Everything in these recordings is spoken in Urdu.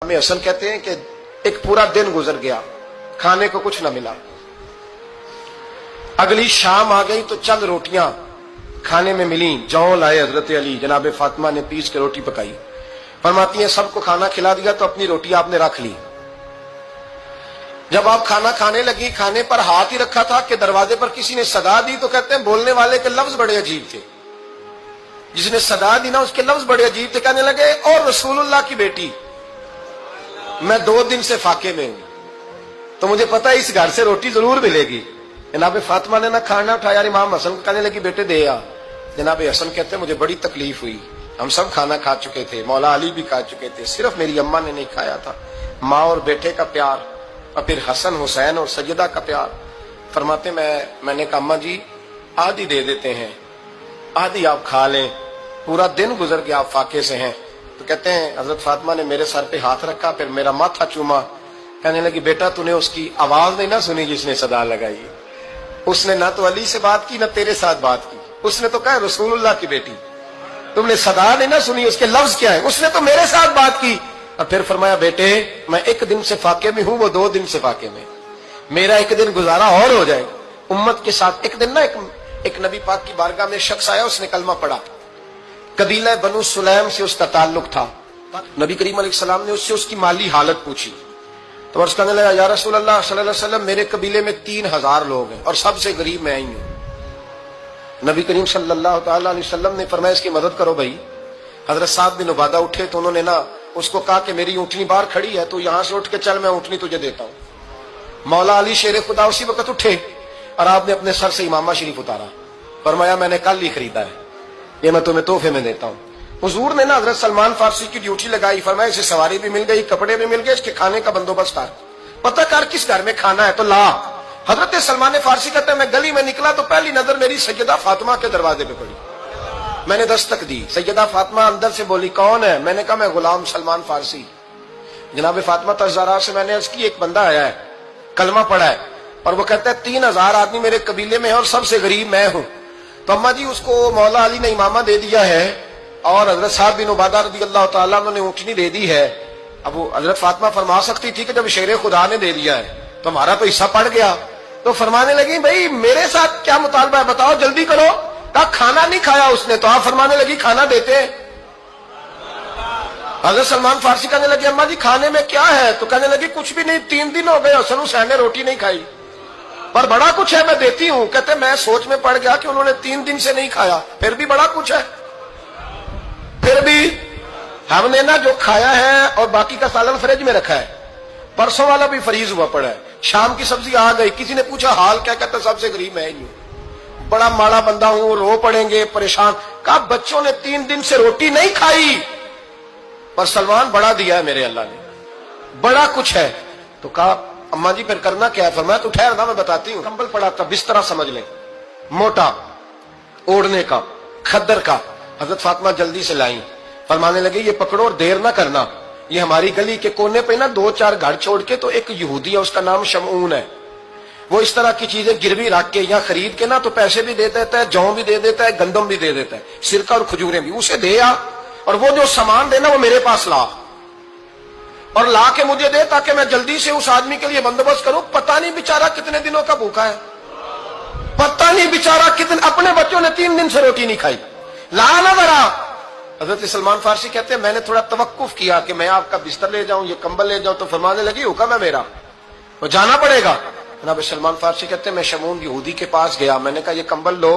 ہمیں اصل کہتے ہیں کہ ایک پورا دن گزر گیا، کھانے کو کچھ نہ ملا، اگلی شام آ گئی تو چند روٹیاں کھانے میں ملیں، جو لائے حضرت علی، جناب فاطمہ نے پیس کے روٹی پکائی، فرماتی ہیں سب کو کھانا کھلا دیا تو اپنی روٹی آپ نے رکھ لی۔ جب آپ کھانا کھانے لگی، کھانے پر ہاتھ ہی رکھا تھا کہ دروازے پر کسی نے صدا دی، تو کہتے ہیں بولنے والے کے لفظ بڑے عجیب تھے، جس نے صدا دی نا اس کے لفظ بڑے عجیب تھے، کہنے لگے اور رسول اللہ کی بیٹی، میں 2 دن سے فاقے میں ہوں، تو مجھے پتا ہے اس گھر سے روٹی ضرور ملے گی۔ جناب فاطمہ نے نہ کھانا اٹھایا، امام حسن کو کہنے لگی بیٹے دے آ۔ جناب حسن کہتے ہیں مجھے بڑی تکلیف ہوئی، ہم سب کھانا کھا چکے تھے، مولا علی بھی کھا چکے تھے، صرف میری اماں نے نہیں کھایا تھا۔ ماں اور بیٹے کا پیار، اور پھر حسن حسین اور سیدہ کا پیار۔ فرماتے میں نے کہا اماں جی آدھی دے دیتے ہیں، آدھی آپ کھا لیں، پورا دن گزر گیا آپ فاقے سے ہیں۔ تو کہتے ہیں حضرت فاطمہ نے میرے سر پہ ہاتھ رکھا، پھر میرا ماتھا چوما، کہنے لگی بیٹا تو نے اس کی آواز نہیں نہ سنی جس نے صدا لگائی، اس نے نہ تو علی سے بات کی نہ تیرے ساتھ بات کی، اس نے تو کہا رسول اللہ کی بیٹی، تم نے صدا نہیں نہ سنی، اس کے لفظ کیا ہے، اس نے تو میرے ساتھ بات کی۔ اور پھر فرمایا بیٹے میں 1 دن سے فاقے میں ہوں، وہ 2 دن سے فاقے میں، میرا 1 دن گزارا اور ہو جائے امت کے ساتھ۔ ایک دن نا ایک نبی پاک کی بارگاہ میں شخص آیا، اس نے کلمہ پڑھا، قبیلہ بنو سلیم سے اس کا تعلق تھا۔ نبی کریم علیہ السلام نے اس سے اس کی مالی حالت پوچھی، تو عرض کرنے لگا یا رسول اللہ صلی اللہ علیہ وسلم میرے قبیلے میں 3000 لوگ ہیں اور سب سے غریب میں ہی ہوں۔ نبی کریم صلی اللہ تعالی علیہ وسلم نے فرمایا اس کی مدد کرو بھائی۔ حضرت سعد بن عبادہ اٹھے تو انہوں نے نا اس کو کہا کہ میری اونٹنی باہر کھڑی ہے، تو یہاں سے اٹھ کے چل، میں اونٹنی تجھے دیتا ہوں۔ مولا علی شیر خدا اسی وقت اٹھے اور آپ نے اپنے سر سے امامہ شریف اتارا، فرمایا میں نے کل ہی خریدا ہے، یہ میں تمہیں تحفے میں دیتا ہوں۔ حضور نے نا حضرت سلمان فارسی کی ڈیوٹی لگائی، فرمایا اسے سواری بھی مل گئی، کپڑے بھی مل گئے، اس کے کھانے کا بندوبست کر، پتہ کر کس گھر میں کھانا ہے تو لا۔ حضرت سلمان فارسی کہتے ہیں میں گلی میں نکلا تو پہلی نظر میری سیدہ فاطمہ کے دروازے پہ پڑی، میں نے دستک دی، سیدہ فاطمہ اندر سے بولی کون ہے؟ میں نے کہا میں غلام سلمان فارسی۔ جناب فاطمہ تزارا سے میں نے عرض کی ایک بندہ آیا ہے، کلمہ پڑھا ہے، اور وہ کہتا ہے 3000 آدمی میرے قبیلے میں ہے اور سب سے غریب میں ہوں۔ تو اماں جی اس کو مولا علی نے امامہ دے دیا ہے اور حضرت سعد بن عبادہ رضی اللہ تعالیٰ عنہ نے اونٹنی دے دی ہے۔ اب وہ حضرت فاطمہ فرما سکتی تھی کہ جب شیر خدا نے دے دیا ہے تو ہمارا تو حصہ پڑ گیا، تو فرمانے لگی بھائی میرے ساتھ کیا مطالبہ ہے بتاؤ جلدی کرو۔ کہا کھانا نہیں کھایا اس نے، تو آپ فرمانے لگی کھانا دیتے ہیں۔ حضرت سلمان فارسی کہنے لگی اماں جی کھانے میں کیا ہے؟ تو کہنے لگی کچھ بھی نہیں، 3 دن ہو گئے حسن حسین نے روٹی نہیں کھائی، پر بڑا کچھ ہے میں دیتی ہوں۔ کہتے میں سوچ میں پڑ گیا کہ انہوں نے 3 دن سے نہیں کھایا، پھر بھی بڑا کچھ ہے، پھر بھی ہم نے نا جو کھایا ہے اور باقی کا سالن فریج میں رکھا ہے، پرسوں والا بھی فریز ہوا پڑا ہے، شام کی سبزی آ گئی۔ کسی نے پوچھا حال کیا؟ کہتا سب سے غریب میں ہی ہوں، بڑا ماڑا بندہ ہوں، رو پڑیں گے پریشان۔ کہا بچوں نے 3 دن سے روٹی نہیں کھائی، پر سلمان بڑا دیا ہے میرے اللہ نے، بڑا کچھ ہے۔ تو کہا اماں جی پھر کرنا کیا ہے؟ فرمایا تو ٹھہر نا میں بتاتی ہوں۔ کمبل پڑا تھا، بسترا سمجھ لیں، موٹا اوڑھنے کا، کھدر کا، حضرت فاطمہ جلدی سے لائیں، فرمانے لگے یہ پکڑو اور دیر نہ کرنا، یہ ہماری گلی کے کونے پہ نا 2-4 گھر چھوڑ کے تو ایک یہودی ہے، اس کا نام شمعون ہے، وہ اس طرح کی چیزیں گروی رکھ کے یا خرید کے نا تو پیسے بھی دے دیتا ہے، جوں بھی دے دیتا ہے، گندم بھی دے دیتا ہے، سرکہ اور کھجوریں بھی، اسے دے آ، اور وہ جو سامان دینا وہ میرے پاس لا، اور لا کے مجھے دے تاکہ میں جلدی سے اس آدمی کے لیے بندوبست کروں۔ پتہ نہیں بیچارہ کتنے دنوں کا بھوکا ہے، پتہ نہیں بیچارہ کتنے، اپنے بچوں نے 3 دن سے روٹی نہیں کھائی، لا نہ ذرا۔ حضرت سلمان فارسی کہتے ہیں میں نے تھوڑا توقف کیا کہ میں آپ کا بستر لے جاؤں، یہ کمبل لے جاؤں، تو فرمانے لگی حکم ہے میرا، وہ جانا پڑے گا۔ جناب سلمان فارسی کہتے ہیں میں شمعون یہودی کے پاس گیا، میں نے کہا یہ کمبل لو،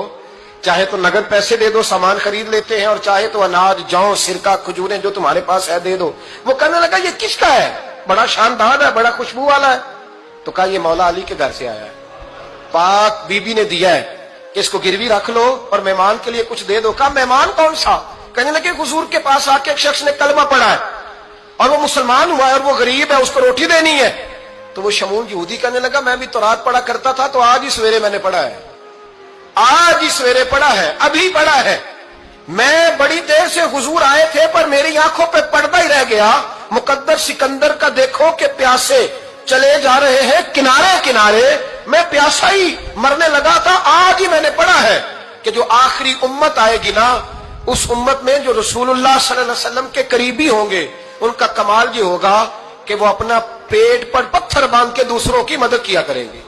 چاہے تو نگد پیسے دے دو سامان خرید لیتے ہیں، اور چاہے تو اناج جوں سرکہ کھجوریں جو تمہارے پاس ہے دے دو۔ وہ کہنے لگا یہ کس کا ہے؟ بڑا شاندار ہے، بڑا خوشبو والا ہے۔ تو کہا یہ مولا علی کے گھر سے آیا ہے، پاک بی بی نے دیا ہے کہ اس کو گروی رکھ لو اور مہمان کے لیے کچھ دے دو۔ کہا مہمان کون سا؟ کہنے لگے حضور کے پاس آ کے ایک شخص نے کلمہ پڑھا ہے اور وہ مسلمان ہوا ہے اور وہ غریب ہے، اس کو روٹی دینی ہے۔ تو وہ شمعون یہودی کہنے لگا میں بھی تو رات پڑھا کرتا تھا، تو آج ہی سویرے میں نے پڑھا ہے، آج ہی سویرے پڑھا ہے، ابھی پڑھا ہے، میں بڑی دیر سے حضور آئے تھے پر میری آنکھوں پہ پردہ ہی رہ گیا، مقدر سکندر کا دیکھو کہ پیاسے چلے جا رہے ہیں کنارے کنارے، میں پیاسا ہی مرنے لگا تھا، آج ہی میں نے پڑھا ہے کہ جو آخری امت آئے گی نا، اس امت میں جو رسول اللہ صلی اللہ علیہ وسلم کے قریبی ہوں گے، ان کا کمال یہ ہوگا کہ وہ اپنا پیٹ پر پتھر باندھ کے دوسروں کی مدد کیا کریں گے.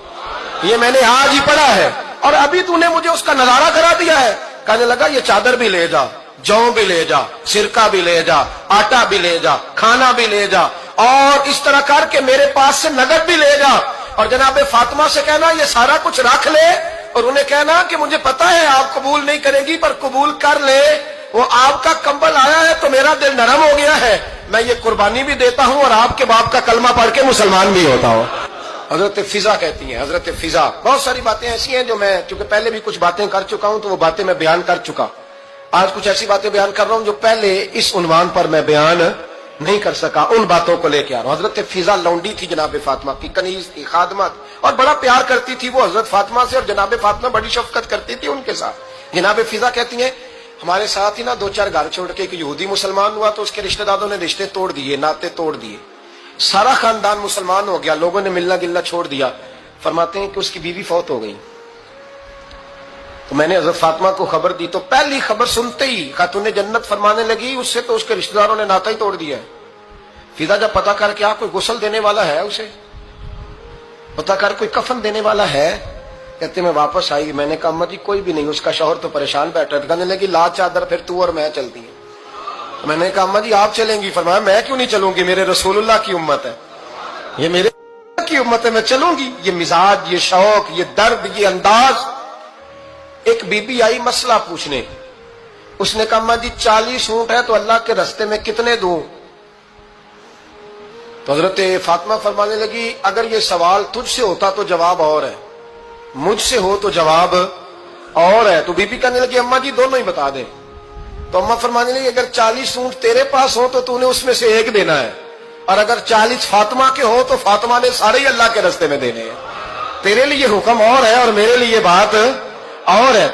یہ میں نے آج ہی پڑھا ہے اور ابھی تو نے مجھے اس کا نظارہ کرا دیا ہے. کہنے لگا یہ چادر بھی لے جا, جو بھی لے جا, سرکہ بھی لے جا, آٹا بھی لے جا, کھانا بھی لے جا, اور اس طرح کر کے میرے پاس سے نقد بھی لے جا, اور جناب فاطمہ سے کہنا یہ سارا کچھ رکھ لے, اور انہیں کہنا کہ مجھے پتا ہے آپ قبول نہیں کریں گی پر قبول کر لے, وہ آپ کا کمبل آیا ہے تو میرا دل نرم ہو گیا ہے, میں یہ قربانی بھی دیتا ہوں اور آپ کے باپ کا کلمہ پڑھ کے مسلمان بھی ہوتا ہوں. حضرت فضا کہتی ہیں, حضرت فضا. بہت ساری باتیں ایسی ہیں جو میں چونکہ پہلے بھی کچھ باتیں کر چکا ہوں تو وہ باتیں میں بیان کر چکا. آج کچھ ایسی باتیں بیان کر رہا ہوں جو پہلے اس عنوان پر میں بیان نہیں کر سکا, ان باتوں کو لے کے آ رہا ہوں. حضرت فضا لونڈی تھی جناب فاطمہ کی, کنیز تھی, خادمت, اور بڑا پیار کرتی تھی وہ حضرت فاطمہ سے, اور جناب فاطمہ بڑی شفقت کرتی تھی ان کے ساتھ. جناب فضا کہتی ہیں ہمارے ساتھ ہی نا 2-4 گھر چھوڑ کے ایک یہودی مسلمان ہوا تو اس کے رشتہ داروں نے رشتے توڑ دیے, ناطے توڑ دیے, سارا خاندان مسلمان ہو گیا, لوگوں نے ملنا گلنا چھوڑ دیا. فرماتے ہیں کہ اس کی بیوی فوت ہو گئی. تو میں نے حضرت فاطمہ کو خبر دی تو پہلی خبر سنتے ہی خاتون جنت فرمانے لگی اس سے تو اس کے رشتہ داروں نے ناطا ہی توڑ دیا ہے. فضا جب پتا کر کے کوئی غسل دینے والا ہے, اسے پتا کر کوئی کفن دینے والا ہے, کہتے میں واپس آئی. میں نے کہا اماں جی کوئی بھی نہیں, اس کا شوہر تو پریشان بیٹھا ہے. کہنے لگی لا چادر پھر تو اور میں چلتی ہیں. میں نے کہا اماں جی آپ چلیں گی؟ فرمایا میں کیوں نہیں چلوں گی, میرے رسول اللہ کی امت ہے, یہ میرے کی امت ہے, میں چلوں گی. یہ مزاج, یہ شوق, یہ درد, یہ انداز. ایک بی بی آئی مسئلہ پوچھنے, اس نے کہا اماں جی 40 اونٹ ہے تو اللہ کے رستے میں کتنے دوں؟ تو حضرت فاطمہ فرمانے لگی اگر یہ سوال تجھ سے ہوتا تو جواب اور ہے, مجھ سے ہو تو جواب اور ہے. تو بی بی کہنے لگی اماں جی دونوں ہی بتا دیں. تو اماں فرمانے لگی اگر 40 اونٹ تیرے پاس ہو تو نے اس میں سے ایک دینا ہے, اور اگر 40 فاطمہ کے ہو تو فاطمہ نے سارے ہی اللہ کے رستے میں دینے ہیں. تیرے لیے حکم اور ہے اور میرے لیے بات اور ہے.